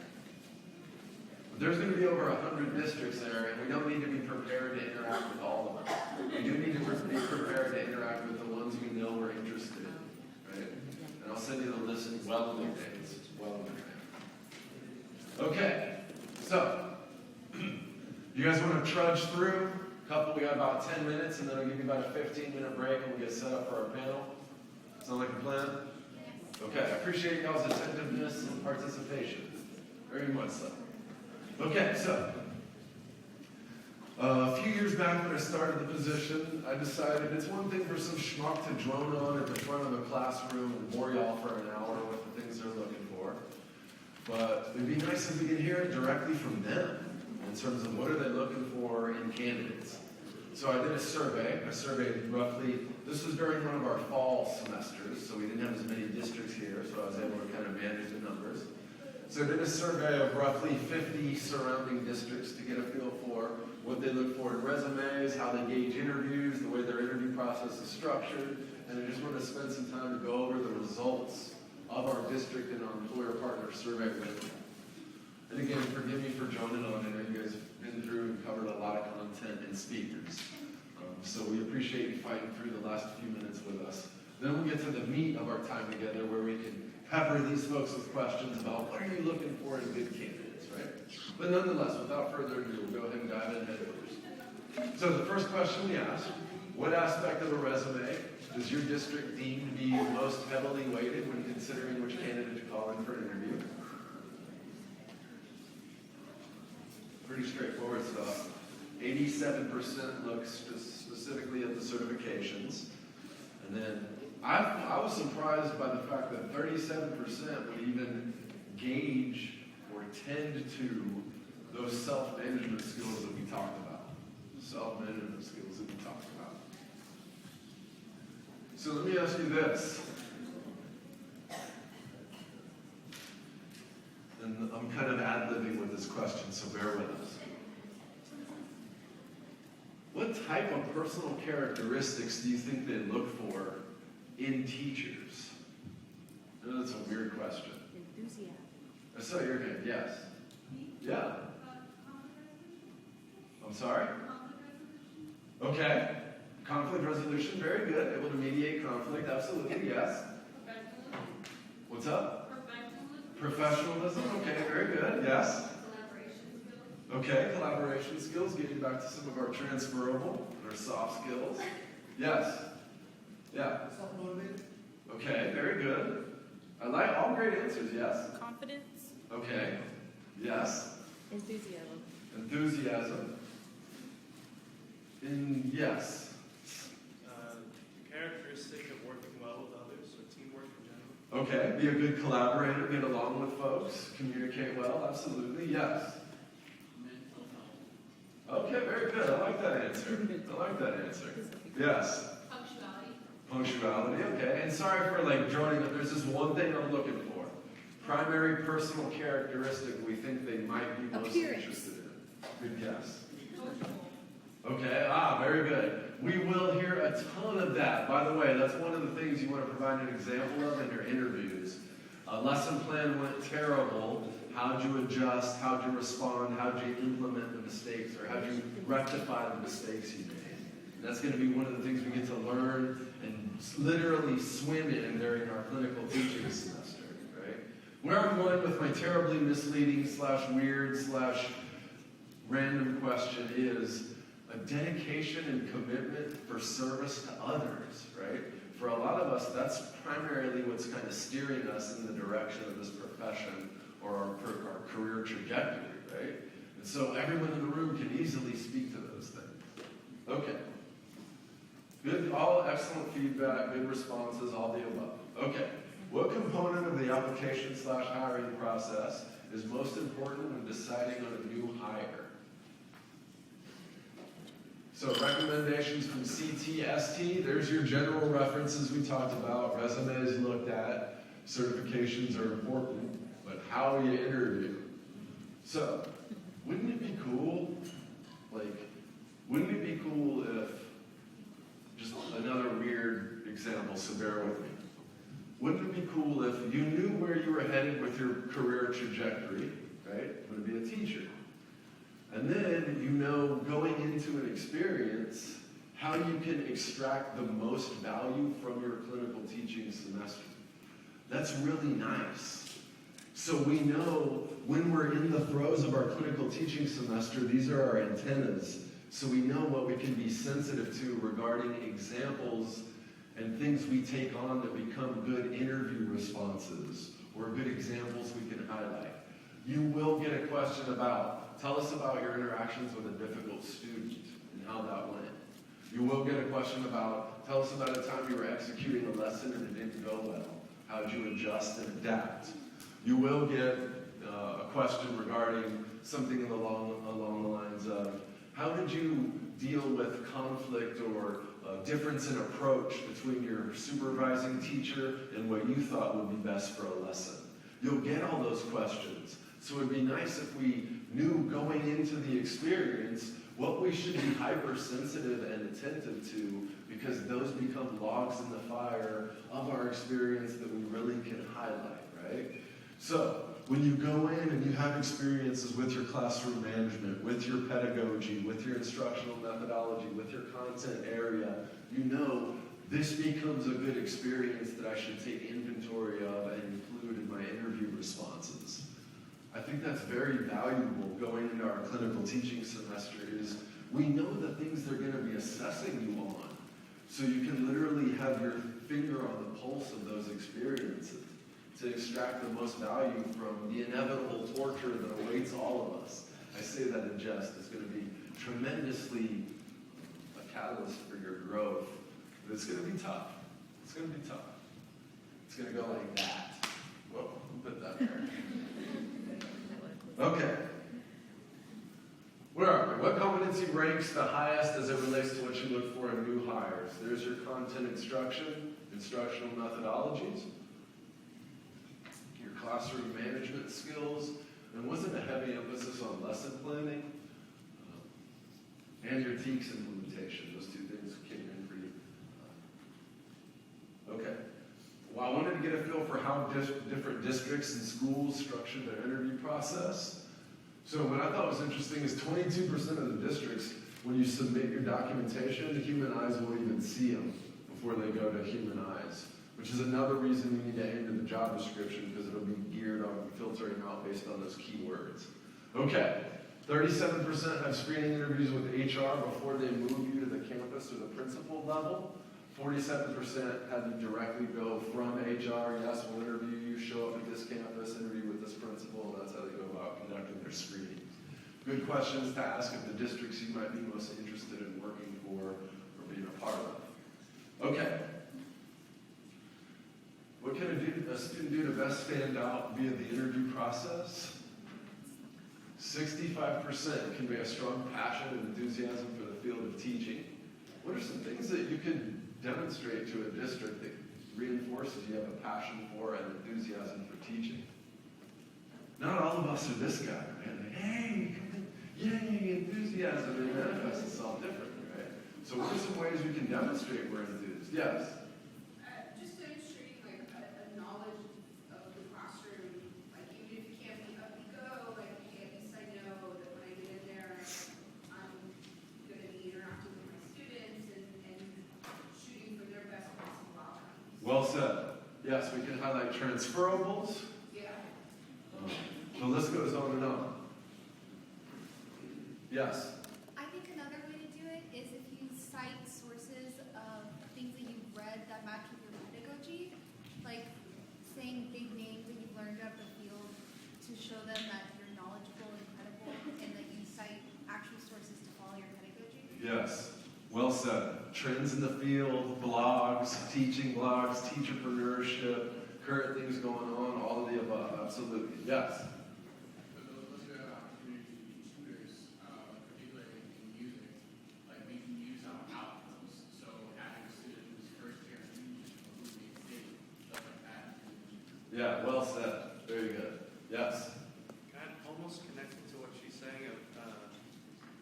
But there's going to be over 100 districts there, and we don't need to be prepared to interact with all of them. We do need to be prepared to interact with the ones we know we're interested in, right? And I'll send you the list well in advance. Well in advance. Okay, so you guys want to trudge through? We got about 10 minutes, and then I'll give you about a 15-minute break, and we'll get set up for our panel. Sound like a plan? Okay, I appreciate y'all's attentiveness and participation. Very much so. Okay, so a few years back when I started the position, I decided it's one thing for some schmuck to drone on at the front of a classroom and bore y'all for an hour with the things they're looking for. But it'd be nice if we could hear it directly from them in terms of what are they looking for in candidates. So I did a survey. I surveyed roughly, this was during one of our fall semesters, so we didn't have as many districts here, so I was able to kind of manage the numbers. So I did a survey of roughly 50 surrounding districts to get a feel for what they look for in resumes, how they gauge interviews, the way their interview process is structured, and I just want to spend some time to go over the results of our district and our employer partner survey with them. And again, forgive me for joining on. I know you guys have been through and covered a lot of content and speakers. So we appreciate you fighting through the last few minutes with us. Then we'll get to the meat of our time together where we can pepper these folks with questions about what are you looking for in good candidates, right? But nonetheless, without further ado, we'll go ahead and dive in head first. So the first question we asked, what aspect of a resume does your district deem to be most heavily weighted when considering which candidate to call in for an interview? Pretty straightforward stuff. 87% looks specifically at the certifications. And then I was surprised by the fact that 37% would even gauge or tend to those self-management skills that we talked about. Self-management skills that we talked about. So let me ask you this. And I'm kind of ad-libbing with this question, so bear with us. What type of personal characteristics do you think they look for in teachers? I know that's a weird question. Enthusiasm. I saw your hand, yes. Yeah. I'm sorry? Okay. Conflict resolution, very good. Able to mediate conflict, absolutely, yes. What's up? Professionalism, okay, very good, yes. Okay, collaboration skills, getting back to some of our transferable and our soft skills. Yes. Yeah. Self-motivated. Okay, very good. I like all great answers, yes. Confidence. Okay. Yes. Enthusiasm. Enthusiasm. Yes. Characteristic of working well with others, or teamwork in general. Okay, be a good collaborator, get along with folks, communicate well, absolutely, yes. Mental health. Okay, very good. I like that answer. I like that answer. Yes. Punctuality, okay. And sorry for like droning up. There's just one thing I'm looking for. Primary personal characteristic we think they might be most Appearance. interested in. Good guess. Okay, very good. We will hear a ton of that. By the way, that's one of the things you want to provide an example of in your interviews. A lesson plan went terrible. How'd you adjust? How'd you respond? How'd you implement the mistakes? Or how'd you rectify the mistakes you made? And that's going to be one of the things we get to learn and literally swim in during our clinical teaching semester, right? Where I'm going with my terribly misleading / weird / random question is a dedication and commitment for service to others, right? For a lot of us, that's primarily what's kind of steering us in the direction of this profession or our career trajectory, right? And so everyone in the room can easily speak to those things. Okay. Good, all excellent feedback, good responses, all the above. Okay. What component of the application / hiring process is most important when deciding on a new hire? So recommendations from CT, ST, there's your general references we talked about, resumes looked at, certifications are important, but how you interview. So, wouldn't it be cool, if, just another weird example, so bear with me. Wouldn't it be cool if you knew where you were headed with your career trajectory, right? Would be a teacher. And then you know, going into an experience, how you can extract the most value from your clinical teaching semester. That's really nice. So we know when we're in the throes of our clinical teaching semester, these are our antennas. So we know what we can be sensitive to regarding examples and things we take on that become good interview responses or good examples we can highlight. You will get a question about, tell us about your interactions with a difficult student and how that went. You will get a question about, tell us about a time you were executing a lesson and it didn't go well. How did you adjust and adapt? You will get a question regarding something along the lines of, how did you deal with conflict or difference in approach between your supervising teacher and what you thought would be best for a lesson? You'll get all those questions. So it'd be nice if we knew going into the experience what we should be hypersensitive and attentive to, because those become logs in the fire of our experience that we really can highlight, right? So when you go in and you have experiences with your classroom management, with your pedagogy, with your instructional methodology, with your content area, you know this becomes a good experience that I should take inventory of and include in my interview responses. I think that's very valuable going into our clinical teaching semester is we know the things they're going to be assessing you on. So you can literally have your finger on the pulse of those experiences to extract the most value from the inevitable torture that awaits all of us. I say that in jest. It's going to be tremendously a catalyst for your growth. But it's going to be tough. It's going to be tough. It's going to go like that. Whoa, who put that there? Okay. Where are we? What competency ranks the highest as it relates to what you look for in new hires? There's your content instruction, instructional methodologies, your classroom management skills, and wasn't a heavy emphasis on lesson planning, and your TEKS implementation. Those two things came in pretty. Okay. Well, I wanted to get a feel for how different districts and schools structure their interview process. So what I thought was interesting is 22% of the districts, when you submit your documentation, human eyes won't even see them before they go to human eyes, which is another reason you need to aim to the job description, because it'll be geared on filtering out based on those keywords. Okay, 37% have screening interviews with HR before they move you to the campus or the principal level. 47% had you directly go from HR, yes, we'll interview you, show up at this campus, interview with this principal, and that's how they go about conducting their screening. Good questions to ask of the districts you might be most interested in working for or being a part of. Okay. What can a student do to best stand out via the interview process? 65% can be a strong passion and enthusiasm for the field of teaching. What are some things that you can demonstrate to a district that reinforces you have a passion for and enthusiasm for teaching? Not all of us are this guy, man. Like, hey, yay, enthusiasm, and manifests itself differently, right? So what are some ways we can demonstrate we're enthused? Yes? Just demonstrating like a knowledge of the well said. Yes, we can highlight transferables. Yeah. The list goes on and on. Yes. I think another way to do it is if you cite sources of things that you've read that match with your pedagogy, like saying big names that you've learned out of the field to show them that you're knowledgeable and credible, and that you cite actual sources to follow your pedagogy. Yes. Well said. Trends in the field, blogs, teaching blogs, teacherpreneurship, current things going on, all of the above. Absolutely. Yes. But those are opportunities to be tutors, particularly in music. Like we can use our outcomes. So having a student who's first year music or who makes state, stuff like that. Yeah, well said. Very good. Yes. Kind of almost connecting to what she's saying of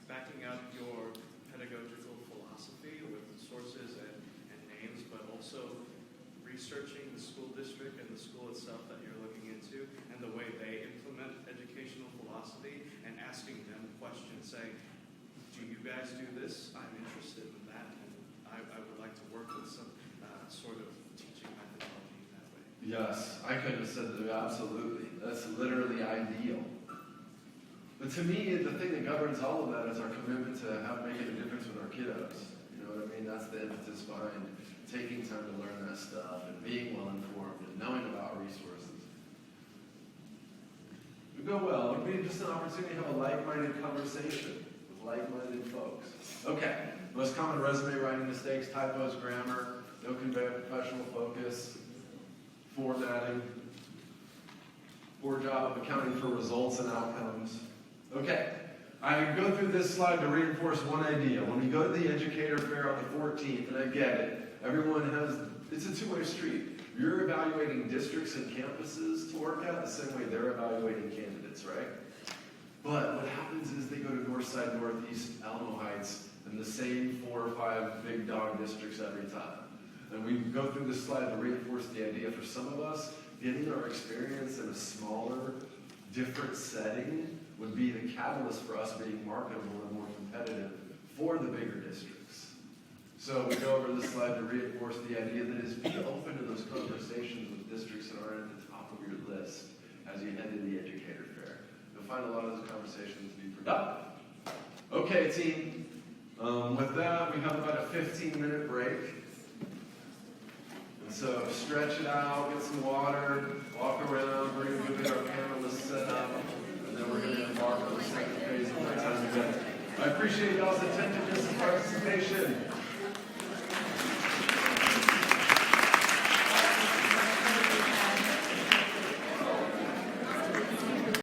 backing up your pedagogical philosophy with sources and names, but also researching the school district and the school itself that you're looking into and the way they implement educational philosophy, and asking them questions saying, do you guys do this? I'm interested in that, and I would like to work with some sort of teaching methodology in that way. Yes, I could have said that absolutely. That's literally ideal. But to me, the thing that governs all of that is our commitment to making a difference with our kiddos. You know what I mean? That's the impetus behind taking time to learn that stuff and being well informed and knowing about resources. It would go well. It would be just an opportunity to have a like-minded conversation with like-minded folks. Okay, most common resume writing mistakes: typos, grammar, no professional focus, formatting, poor job of accounting for results and outcomes. Okay, I go through this slide to reinforce one idea. When we go to the Educator Fair on the 14th, and I get it, everyone has, it's a two-way street. You're evaluating districts and campuses to work at the same way they're evaluating candidates, right? But what happens is they go to Northside, Northeast, Alamo Heights, and the same 4 or 5 big dog districts every time. And we go through this slide to reinforce the idea for some of us, getting our experience in a smaller, different setting would be the catalyst for us being marketable and more competitive for the bigger districts. So we go over this slide to reinforce the idea that is be open to those conversations with districts that are at the top of your list as you head to the Educator Fair. You'll find a lot of those conversations to be productive. Okay, team. With that, we have about a 15-minute break. And so stretch it out, get some water, walk around, we're going to get our panelists set up, and then we're going to embark on the second phase of our time together. I appreciate y'all's attentiveness and participation.